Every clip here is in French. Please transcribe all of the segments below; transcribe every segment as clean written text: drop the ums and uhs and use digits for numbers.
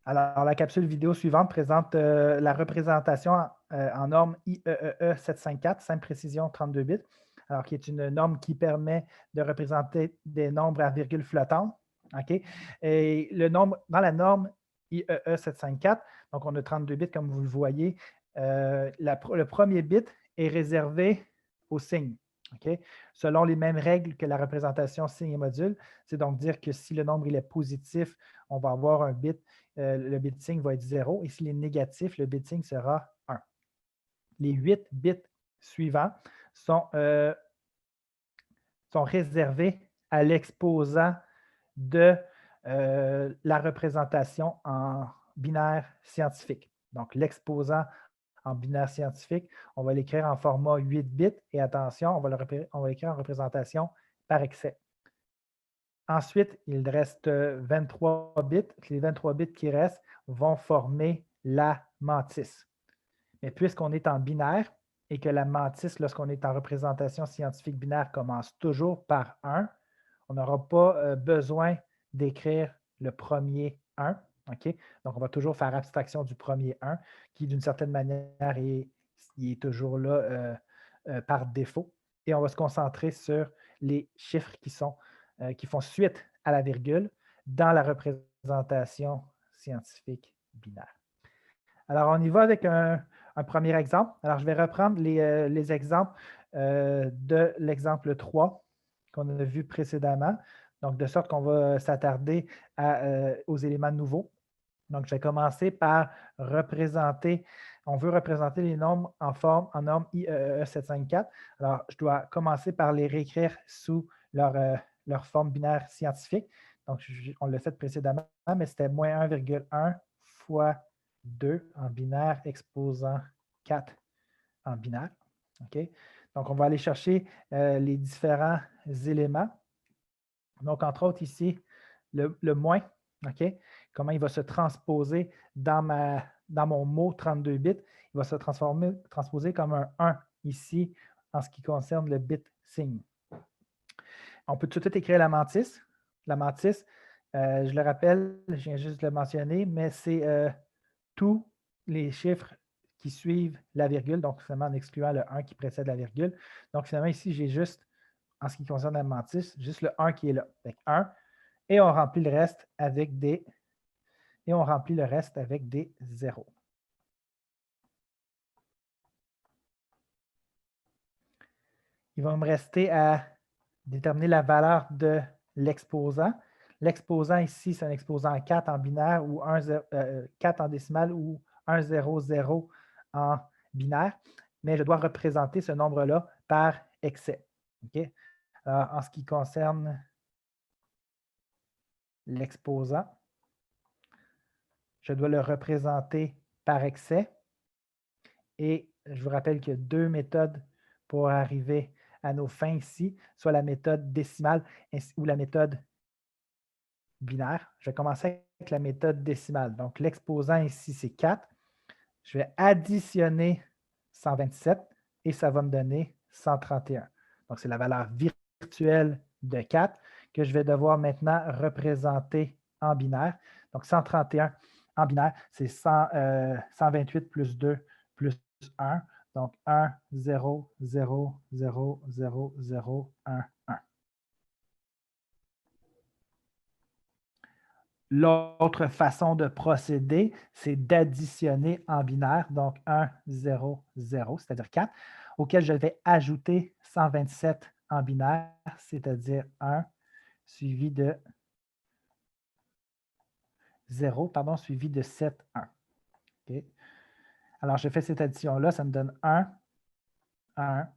Alors, la capsule vidéo suivante présente la représentation en norme IEEE 754, simple précision 32 bits, alors qui est une norme qui permet de représenter des nombres à virgule flottante. OK? Et dans la norme IEEE 754, donc on a 32 bits comme vous le voyez, le premier bit est réservé au signe. OK? Selon les mêmes règles que la représentation signe et module, c'est donc dire que si le nombre il est positif, on va avoir un bit, le bit signe va être 0, et s'il est négatif, le bit signe sera 1. Les 8 bits suivants sont réservés à l'exposant de la représentation en binaire scientifique. Donc, l'exposant en binaire scientifique, on va l'écrire en format 8 bits et attention, on va l'écrire en représentation par excès. Ensuite, il reste 23 bits. Les 23 bits qui restent vont former la mantis. Mais puisqu'on est en binaire et que la mantis, lorsqu'on est en représentation scientifique binaire, commence toujours par 1, on n'aura pas besoin d'écrire le premier 1. Okay? Donc, on va toujours faire abstraction du premier 1, qui d'une certaine manière est toujours là par défaut. Et on va se concentrer sur les chiffres qui font suite à la virgule dans la représentation scientifique binaire. Alors, on y va avec un premier exemple. Alors, je vais reprendre les exemples de l'exemple 3 qu'on a vu précédemment. Donc, de sorte qu'on va s'attarder aux éléments nouveaux. Donc, je vais commencer par on veut représenter les nombres en norme IEEE 754. Alors, je dois commencer par les réécrire sous leur forme binaire scientifique. Donc, on l'a fait précédemment, mais c'était moins 1,1 fois 2 en binaire exposant 4 en binaire. OK? Donc, on va aller chercher les différents éléments. Donc, entre autres, ici, le moins, OK? Comment il va se transposer dans mon mot 32 bits. Il va se transposer comme un 1 ici en ce qui concerne le bit signe. On peut tout de suite écrire la mantis. La mantis, je le rappelle, je viens juste de le mentionner, mais c'est tous les chiffres qui suivent la virgule, donc finalement en excluant le 1 qui précède la virgule. Donc finalement ici, j'ai juste, en ce qui concerne la mantis, juste le 1 qui est là. Fait 1, et on remplit le reste avec des 0. Il va me rester à déterminer la valeur de l'exposant. L'exposant ici, c'est un exposant 4 en binaire ou 4 en décimale ou 1, 0, 0 en binaire, mais je dois représenter ce nombre-là par excès. Okay? Alors, en ce qui concerne l'exposant, je dois le représenter par excès. Et je vous rappelle qu'il y a deux méthodes pour arriver à nos fins ici, soit la méthode décimale ou la méthode binaire. Je vais commencer avec la méthode décimale. Donc, l'exposant ici, c'est 4. Je vais additionner 127 et ça va me donner 131. Donc, c'est la valeur virtuelle de 4 que je vais devoir maintenant représenter en binaire. Donc, 131 en binaire, c'est 128 plus 2 plus 1. Donc, 1, 0, 0, 0, 0, 0, 1, 1. L'autre façon de procéder, c'est d'additionner en binaire, donc 1, 0, 0, c'est-à-dire 4, auquel je vais ajouter 127 en binaire, c'est-à-dire 1 suivi de 0, pardon, suivi de 7, 1. Okay. Alors, je fais cette addition-là, ça me donne 1, 1.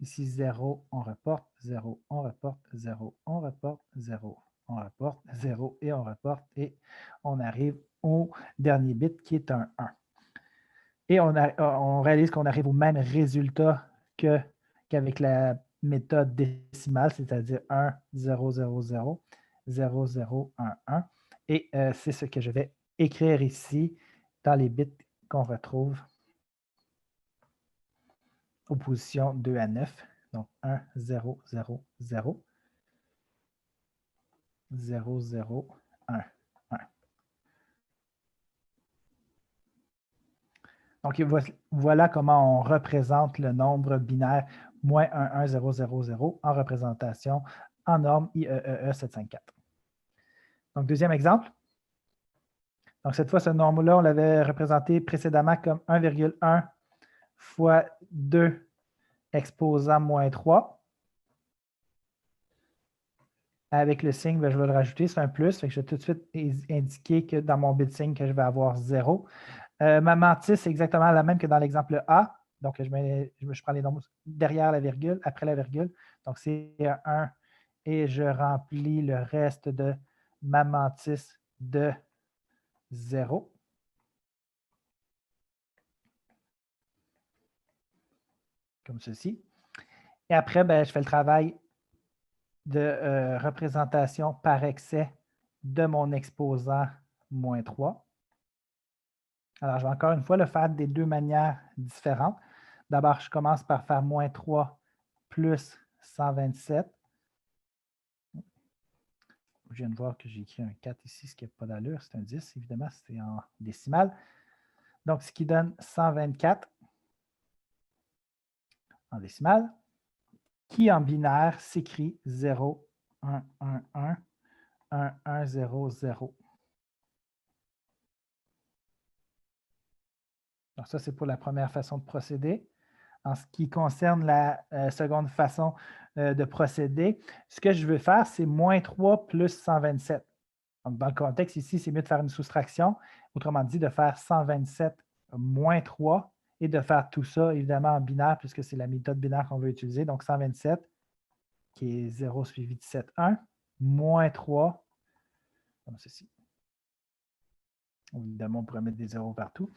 Ici, 0, on reporte, 0, on reporte, 0, on reporte, 0, on reporte, 0 et on reporte, et on arrive au dernier bit qui est un 1. Et on réalise qu'on arrive au même résultat qu'avec la méthode décimale, c'est-à-dire 1, 0, 0, 0, 0, 0, 1, 1. Et c'est ce que je vais écrire ici dans les bits qu'on retrouve aux positions 2 à 9. Donc 1, 0, 0, 0, 0, 0, 1, 1. Donc, voilà comment on représente le nombre binaire moins 1, 1, 0, 0, 0 en représentation en norme IEEE 754. Donc, deuxième exemple. Donc, cette fois, ce nombre-là, on l'avait représenté précédemment comme 1,1 fois 2 exposant moins 3. Avec le signe, je vais le rajouter, c'est un plus. Fait que je vais tout de suite indiquer que dans mon bit signe que je vais avoir 0. Ma mantis, c'est exactement la même que dans l'exemple A. Donc, je prends les nombres derrière la virgule, après la virgule. Donc, c'est 1 et je remplis le reste de ma mantis de 0. Comme ceci. Et après, je fais le travail de représentation par excès de mon exposant moins 3. Alors, je vais encore une fois le faire des deux manières différentes. D'abord, je commence par faire moins 3 plus 127. Je viens de voir que j'ai écrit un 4 ici, ce qui n'a pas d'allure. C'est un 10, évidemment, c'est en décimale. Donc, ce qui donne 124 en décimale, qui en binaire s'écrit 0, 1, 1, 1, 1, 1, 0, 0. Donc, ça, c'est pour la première façon de procéder. En ce qui concerne la seconde façon de procéder, ce que je veux faire, c'est moins 3 plus 127. Donc, dans le contexte ici, c'est mieux de faire une soustraction. Autrement dit, de faire 127 moins 3 et de faire tout ça, évidemment, en binaire, puisque c'est la méthode binaire qu'on veut utiliser. Donc, 127, qui est 0 suivi de 7, 1, moins 3, comme ceci. Évidemment, on pourrait mettre des zéros partout.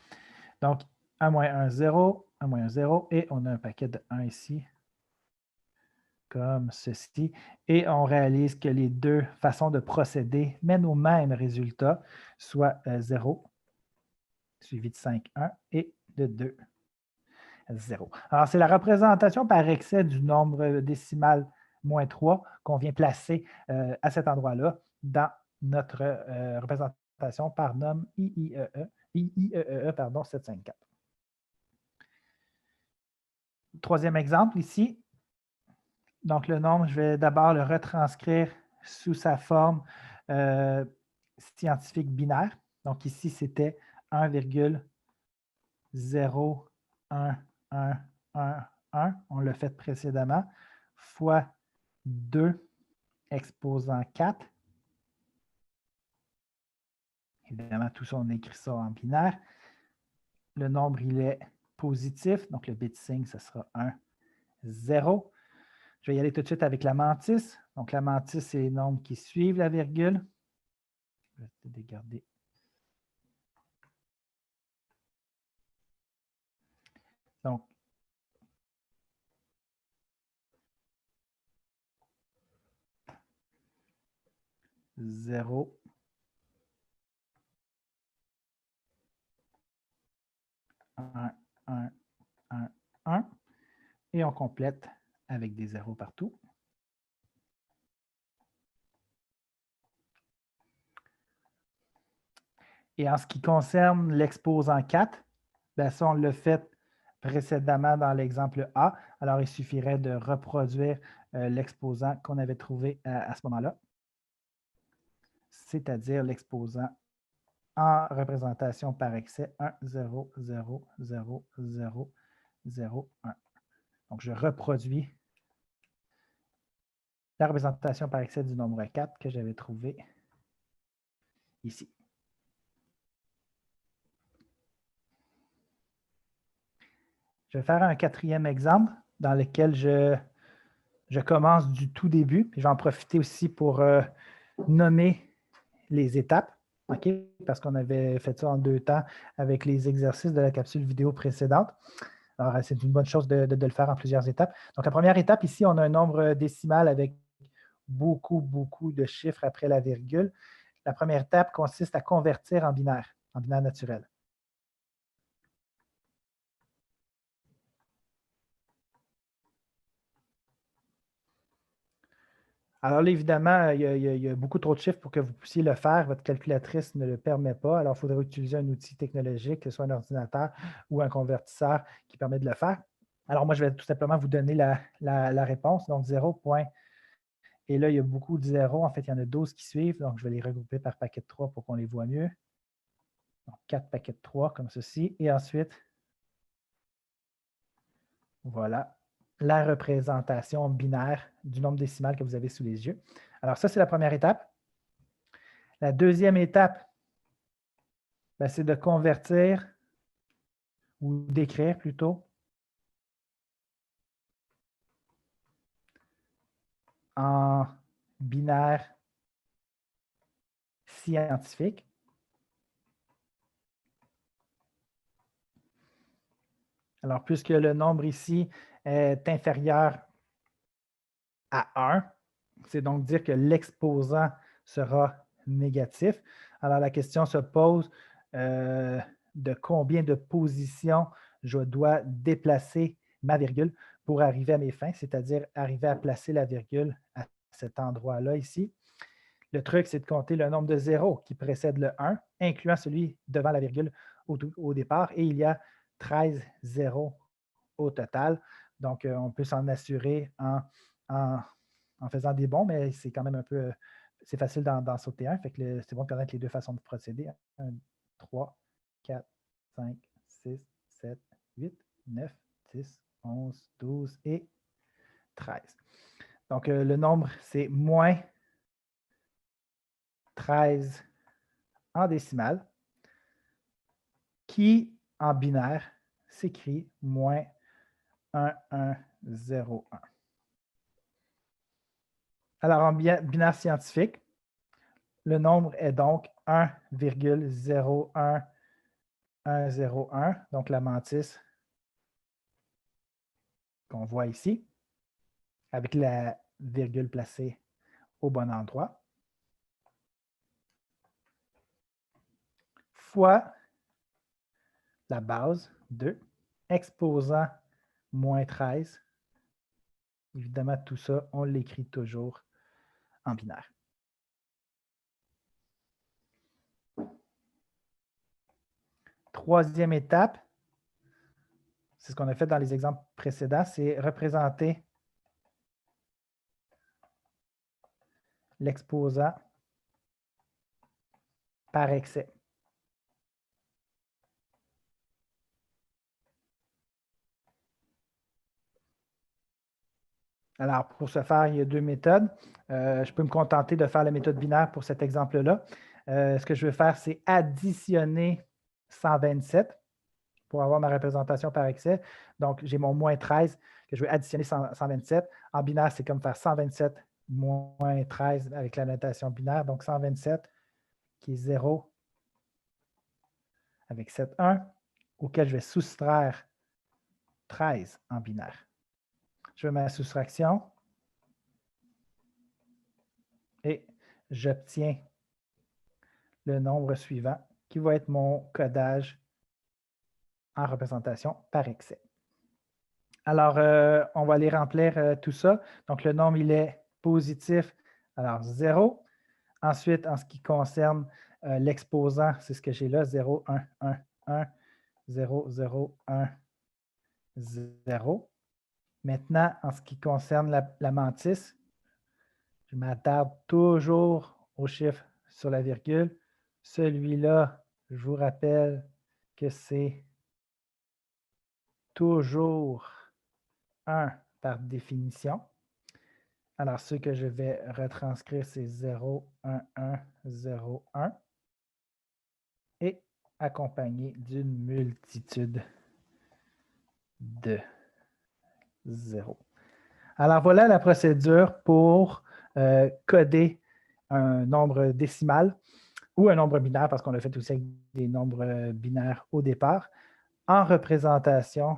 Donc, 1 moins 1, 0, 1 moins 1, 0, et on a un paquet de 1 ici, comme ceci. Et on réalise que les deux façons de procéder mènent au même résultat, soit 0, suivi de 5, 1, et de 2, 0. Alors, c'est la représentation par excès du nombre décimal moins 3 qu'on vient placer à cet endroit-là dans notre représentation par norme IEEE 754. Troisième exemple ici. Donc, le nombre, je vais d'abord le retranscrire sous sa forme scientifique binaire. Donc, ici, c'était 1,0111. On l'a fait précédemment, fois 2 exposant 4. Évidemment, tout ça, on écrit ça en binaire. Le nombre, il est positif. Donc, le bit signe, ce sera 1, 0. Je vais y aller tout de suite avec la mantis. Donc, la mantis, c'est les nombres qui suivent la virgule. Je vais te dégarder. Donc, zéro, 1, 1, 1, 1. Et on complète avec des zéros partout. Et en ce qui concerne l'exposant 4, ça, on l'a fait précédemment dans l'exemple A. Alors, il suffirait de reproduire l'exposant qu'on avait trouvé à ce moment-là, c'est-à-dire l'exposant en représentation par excès 1, 0, 0, 0, 0, 0, 1. Donc, je reproduis la représentation par excès du nombre 4 que j'avais trouvé ici. Je vais faire un quatrième exemple dans lequel je commence du tout début. Puis je vais en profiter aussi pour nommer les étapes, parce qu'on avait fait ça en 2 temps avec les exercices de la capsule vidéo précédente. Alors, c'est une bonne chose de le faire en plusieurs étapes. Donc, la première étape, ici, on a un nombre décimal avec beaucoup de chiffres après la virgule. La première étape consiste à convertir en binaire naturel. Alors là, évidemment, il y a beaucoup trop de chiffres pour que vous puissiez le faire. Votre calculatrice ne le permet pas. Alors, il faudrait utiliser un outil technologique, que ce soit un ordinateur ou un convertisseur qui permet de le faire. Alors, moi, je vais tout simplement vous donner la réponse. Donc, 0 point. Et là, il y a beaucoup de zéros. En fait, il y en a 12 qui suivent. Donc, je vais les regrouper par paquet de 3 pour qu'on les voit mieux. Donc, 4 paquets de 3 comme ceci. Et ensuite, voilà, la représentation binaire du nombre décimal que vous avez sous les yeux. Alors, ça, c'est la première étape. La deuxième étape, ben, c'est de convertir ou d'écrire plutôt en binaire scientifique. Alors, puisque le nombre ici est inférieur à 1, c'est donc dire que l'exposant sera négatif. Alors, la question se pose de combien de positions je dois déplacer ma virgule pour arriver à mes fins, c'est-à-dire arriver à placer la virgule à cet endroit-là ici. Le truc, c'est de compter le nombre de zéros qui précède le 1, incluant celui devant la virgule au départ, et il y a 13 zéros au total. Donc, on peut s'en assurer en faisant des bons, mais c'est quand même un peu, c'est facile d'en sauter un. Fait que c'est bon de connaître les deux façons de procéder. 1, 3, 4, 5, 6, 7, 8, 9, 10, 11, 12 et 13. Donc, le nombre, c'est moins 13 en décimale, qui, en binaire, s'écrit moins 1, 1, 0, 1. Alors, en binaire scientifique, le nombre est donc 1,01101, donc la mantis qu'on voit ici, avec la virgule placée au bon endroit, fois la base 2, exposant moins 13. Évidemment, tout ça, on l'écrit toujours en binaire. Troisième étape, c'est ce qu'on a fait dans les exemples précédents, c'est représenter l'exposant par excès. Alors, pour ce faire, il y a deux méthodes. Je peux me contenter de faire la méthode binaire pour cet exemple-là. Ce que je vais faire, c'est additionner 127 pour avoir ma représentation par excès. Donc, j'ai mon moins 13 que je vais additionner 127. En binaire, c'est comme faire 127 moins 13 avec la notation binaire. Donc, 127 qui est 0 avec 7, 1, auquel je vais soustraire 13 en binaire. Je fais ma soustraction et j'obtiens le nombre suivant qui va être mon codage en représentation par excès. Alors, on va aller remplir tout ça. Donc, le nombre, il est positif, alors 0. Ensuite, en ce qui concerne l'exposant, c'est ce que j'ai là, 0, 1, 1, 1, 0, 0, 1, 0. Maintenant, en ce qui concerne la mantis, je m'attarde toujours au chiffre sur la virgule. Celui-là, je vous rappelle que c'est toujours 1 par définition. Alors, ce que je vais retranscrire, c'est 0, 1, 1, 0, 1 et accompagné d'une multitude de 0. Alors, voilà la procédure pour coder un nombre décimal ou un nombre binaire, parce qu'on l'a fait aussi avec des nombres binaires au départ, en représentation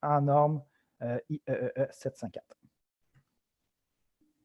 en norme IEEE 754.